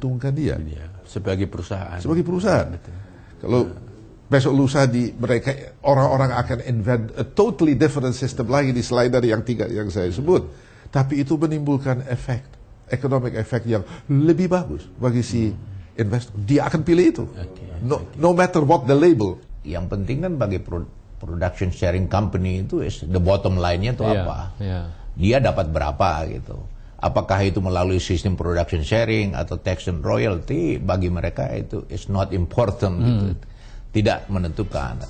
menguntungkan dia. Sebagai perusahaan. Sebagai perusahaan. Kalau besok lusa mereka orang-orang akan invent a totally different system lagi di selain dari yang tiga yang saya sebut. Tapi itu menimbulkan economic effect yang lebih bagus bagi si investor. Dia akan pilih itu. No matter what the label. Yang penting kan bagi production sharing company itu the bottom line-nya itu apa? Dia dapat berapa gitu. Apakah itu melalui sistem production sharing atau tax and royalty, bagi mereka itu is not important gitu. Tidak menentukan.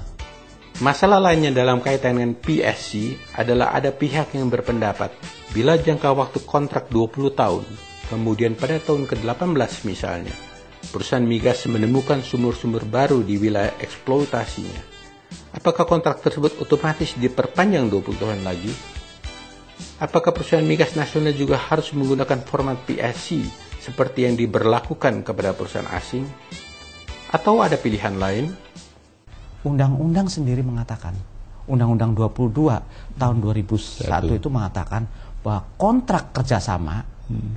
Masalah lainnya dalam kaitan dengan PSC adalah ada pihak yang berpendapat bila jangka waktu kontrak 20 tahun, kemudian pada tahun ke-18 misalnya, perusahaan migas menemukan sumur-sumur baru di wilayah eksploitasinya, apakah kontrak tersebut otomatis diperpanjang 20 tahun lagi? Apakah perusahaan migas nasional juga harus menggunakan format PSC seperti yang diberlakukan kepada perusahaan asing? Atau ada pilihan lain? Undang-undang sendiri mengatakan, Undang-Undang 22 tahun 2001 itu mengatakan bahwa kontrak kerjasama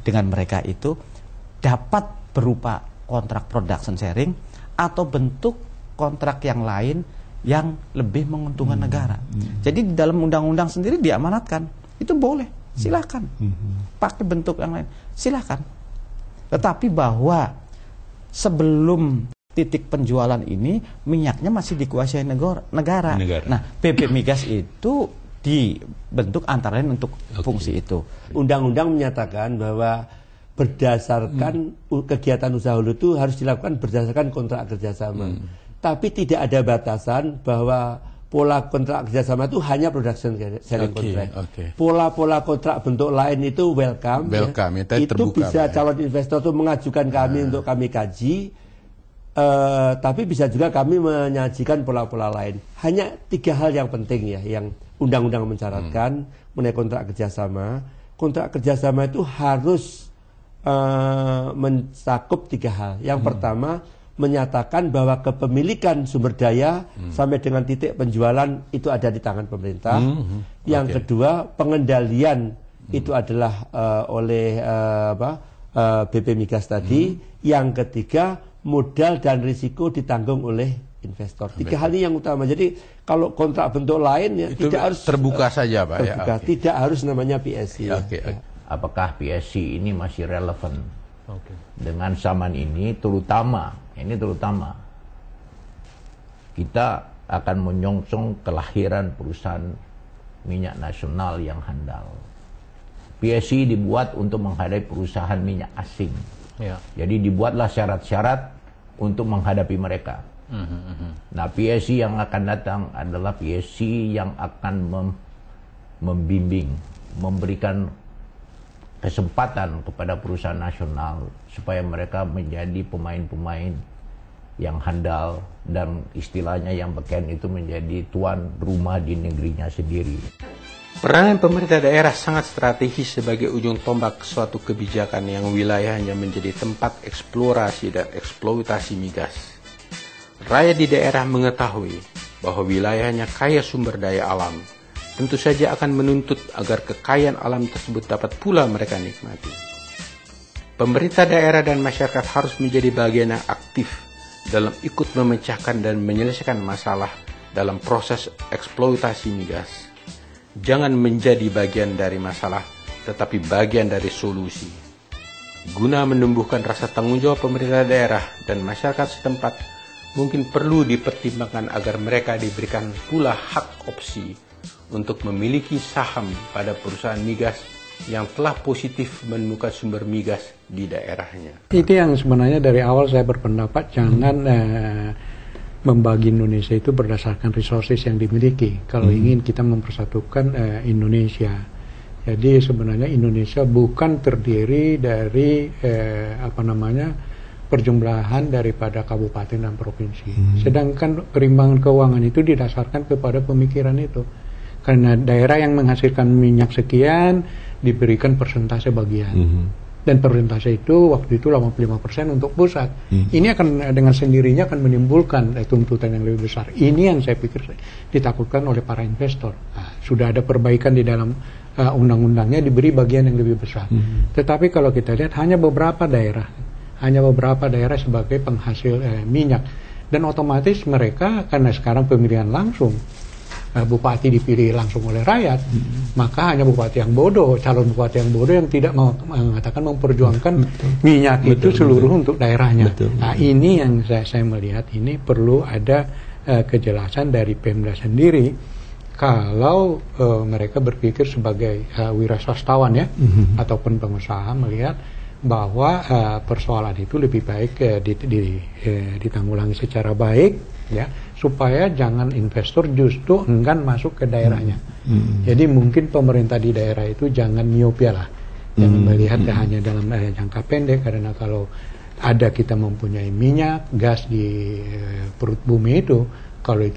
dengan mereka itu dapat berupa kontrak production sharing atau bentuk kontrak yang lain yang lebih menguntungkan negara. Jadi di dalam undang-undang sendiri diamanatkan, itu boleh, silakan. Pakai bentuk yang lain, silakan. Tetapi bahwa sebelum titik penjualan ini minyaknya masih dikuasai negara. Nah, BP Migas itu dibentuk antara lain untuk fungsi itu. Undang-undang menyatakan bahwa berdasarkan kegiatan usaha hulu itu harus dilakukan berdasarkan kontrak kerjasama. Tapi tidak ada batasan bahwa pola kontrak kerjasama itu hanya production sharing contract. Pola-pola kontrak bentuk lain itu welcome ya, itu terbuka, bisa calon investor itu mengajukan kami untuk kami kaji. Tapi bisa juga kami menyajikan pola-pola lain. Hanya 3 hal yang penting ya, yang undang-undang mencaratkan mengenai kontrak kerjasama. Kontrak kerjasama itu harus mencakup 3 hal. Yang pertama, menyatakan bahwa kepemilikan sumber daya sampai dengan titik penjualan itu ada di tangan pemerintah. Yang kedua, pengendalian itu adalah oleh BP Migas tadi. Yang ketiga, modal dan risiko ditanggung oleh investor. 3 hal ini yang utama. Jadi kalau kontrak bentuk lain ya itu tidak harus terbuka saja, Pak. Terbuka, tidak harus namanya PSC. Apakah PSC ini masih relevan dengan zaman ini, terutama kita akan menyongsong kelahiran perusahaan minyak nasional yang handal. PSC dibuat untuk menghadapi perusahaan minyak asing. Jadi dibuatlah syarat-syarat untuk menghadapi mereka. Nah, PSC yang akan datang adalah PSC yang akan membimbing, memberikan kesempatan kepada perusahaan nasional supaya mereka menjadi pemain-pemain yang handal dan istilahnya yang beken itu menjadi tuan rumah di negerinya sendiri. Peranan pemerintah daerah sangat strategis sebagai ujung tombak suatu kebijakan yang wilayahnya menjadi tempat eksplorasi dan eksploitasi migas. Rakyat di daerah mengetahui bahwa wilayahnya kaya sumber daya alam. Tentu saja akan menuntut agar kekayaan alam tersebut dapat pula mereka nikmati. Pemerintah daerah dan masyarakat harus menjadi bagian yang aktif dalam ikut memecahkan dan menyelesaikan masalah dalam proses eksploitasi migas. Jangan menjadi bagian dari masalah, tetapi bagian dari solusi. Guna menumbuhkan rasa tanggung jawab pemerintah daerah dan masyarakat setempat, mungkin perlu dipertimbangkan agar mereka diberikan pula hak opsi untuk memiliki saham pada perusahaan migas yang telah positif menemukan sumber migas di daerahnya. Itu yang sebenarnya dari awal saya berpendapat jangan membagi Indonesia itu berdasarkan resources yang dimiliki. Kalau ingin kita mempersatukan Indonesia, jadi sebenarnya Indonesia bukan terdiri dari perjumlahan daripada kabupaten dan provinsi. Sedangkan perimbangan keuangan itu didasarkan kepada pemikiran itu. Karena daerah yang menghasilkan minyak sekian diberikan persentase bagian. Dan persentase itu waktu itu 85% untuk pusat. Ini akan dengan sendirinya akan menimbulkan tuntutan yang lebih besar. Ini yang saya pikir ditakutkan oleh para investor. Nah, sudah ada perbaikan di dalam undang-undangnya, diberi bagian yang lebih besar. Tetapi kalau kita lihat hanya beberapa daerah, hanya beberapa daerah sebagai penghasil minyak, dan otomatis mereka karena sekarang pemilihan langsung, bupati dipilih langsung oleh rakyat, maka hanya bupati yang bodoh, calon bupati yang bodoh yang tidak mengatakan memperjuangkan minyak itu seluruh untuk daerahnya. Nah, ini yang saya melihat ini perlu ada kejelasan dari Pemda sendiri. Kalau mereka berpikir sebagai wira swastawan ya, ataupun pengusaha, melihat bahwa persoalan itu lebih baik ditanggulangi secara baik ya, supaya jangan investor justru enggan masuk ke daerahnya. Jadi mungkin pemerintah di daerah itu jangan miopia lah, jangan melihat hanya dalam jangka pendek, karena kalau ada kita mempunyai minyak, gas di perut bumi itu, kalau itu